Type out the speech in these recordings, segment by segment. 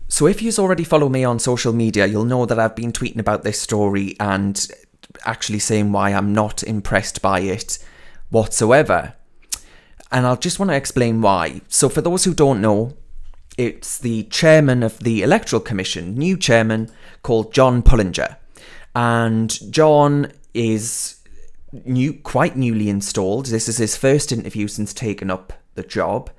So if you've already followed me on social media, you'll know that I've been tweeting about this story and actually saying why I'm not impressed by it whatsoever. And I'll just want to explain why. So for those who don't know, it's the chairman of the Electoral Commission, new chairman called John Pullinger. And John is quite newly installed. This is his first interview since taking up the job.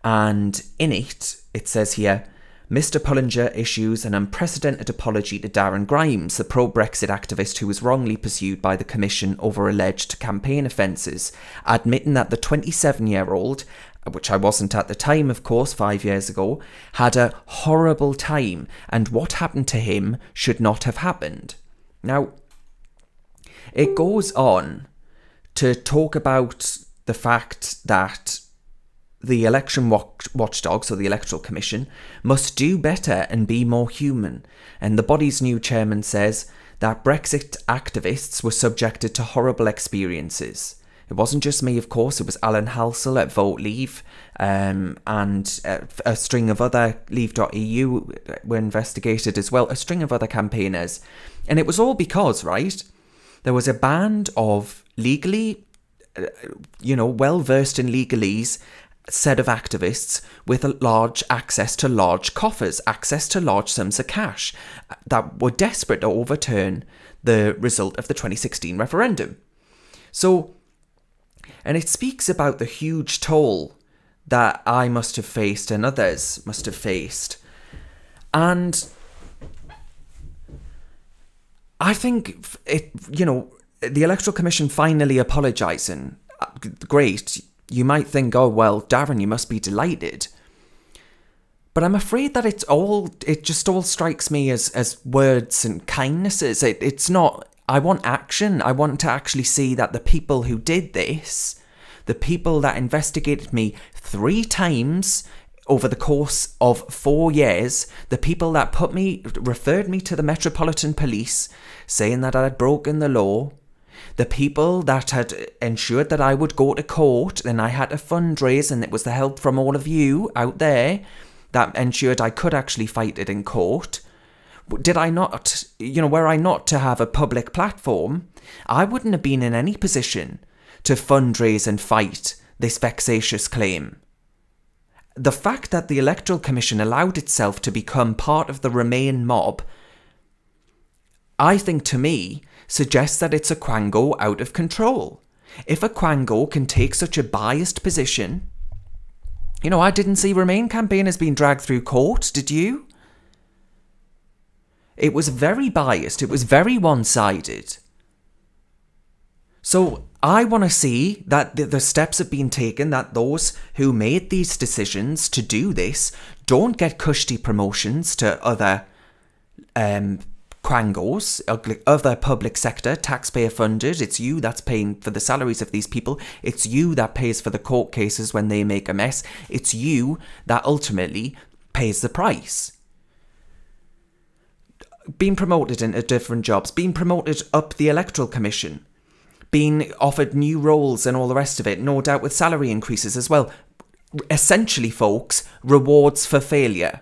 And in it says here, Mr. Pullinger issues an unprecedented apology to Darren Grimes, the pro-Brexit activist who was wrongly pursued by the Commission over alleged campaign offences, admitting that the 27-year-old, which I wasn't at the time, of course, 5 years ago, had a horrible time and what happened to him should not have happened. Now, it goes on to talk about the fact that the election watchdog, so the Electoral Commission, must do better and be more human. And the body's new chairman says that Brexit activists were subjected to horrible experiences. It wasn't just me, of course, it was Alan Halsell at Vote Leave, and a string of other Leave.EU were investigated as well, a string of other campaigners. And it was all because, right, there was a band of legally, well-versed in legalese, set of activists with a large access to large coffers, access to large sums of cash that were desperate to overturn the result of the 2016 referendum. So, and it speaks about the huge toll that I must have faced and others must have faced. And I think the Electoral Commission finally apologising, great. You might think, oh, well, Darren, you must be delighted. But I'm afraid that it just all strikes me as words and kindnesses. It's not, I want action. I want to actually see that the people who did this, the people that investigated me 3 times over the course of 4 years, the people that referred me to the Metropolitan Police, saying that I had broken the law, the people that had ensured that I would go to court, and I had to fundraise, and it was the help from all of you out there that ensured I could actually fight it in court. Did I not, were I not to have a public platform, I wouldn't have been in any position to fundraise and fight this vexatious claim. The fact that the Electoral Commission allowed itself to become part of the Remain mob, I think, to me, suggests that it's a quango out of control. If a quango can take such a biased position, I didn't see Remain campaigners being dragged through court, did you? It was very biased, it was very one-sided. So I want to see that the steps have been taken, that those who made these decisions to do this don't get cushy promotions to other quangos, other public sector, taxpayer funded. It's you that's paying for the salaries of these people. It's you that pays for the court cases when they make a mess. It's you that ultimately pays the price. Being promoted into different jobs, being promoted up the Electoral Commission, being offered new roles and all the rest of it, no doubt with salary increases as well. Essentially, folks, rewards for failure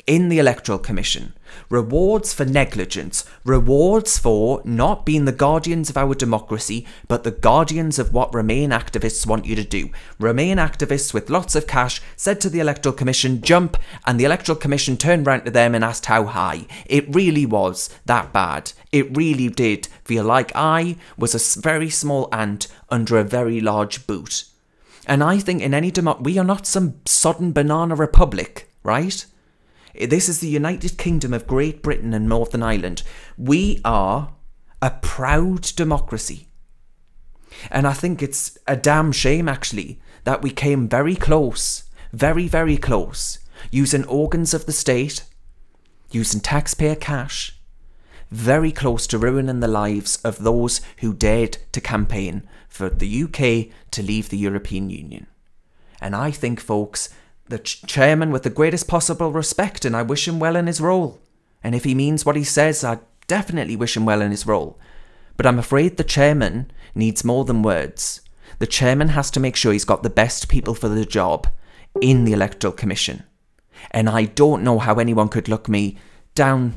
in the Electoral Commission. Rewards for negligence. Rewards for not being the guardians of our democracy, but the guardians of what Remain activists want you to do. Remain activists with lots of cash said to the Electoral Commission, jump, and the Electoral Commission turned round to them and asked how high. It really was that bad. It really did feel like I was a very small ant under a very large boot. And I think in any we are not some sodden banana republic, right? This is the United Kingdom of Great Britain and Northern Ireland. We are a proud democracy. And I think it's a damn shame, actually, that we came very close, very, very close, using organs of the state, using taxpayer cash, very close to ruining the lives of those who dared to campaign for the UK to leave the European Union. And I think, folks, the chairman, with the greatest possible respect, and I wish him well in his role. And if he means what he says, I definitely wish him well in his role. But I'm afraid the chairman needs more than words. The chairman has to make sure he's got the best people for the job in the Electoral Commission. And I don't know how anyone could look me down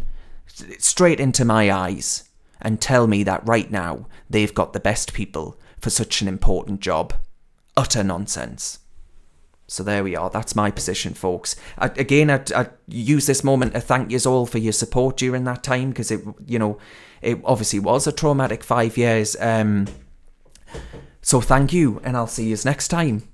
straight into my eyes and tell me that right now they've got the best people for such an important job. Utter nonsense. So there we are. That's my position, folks. I use this moment to thank you all for your support during that time, because it obviously was a traumatic 5 years. So thank you, and I'll see you next time.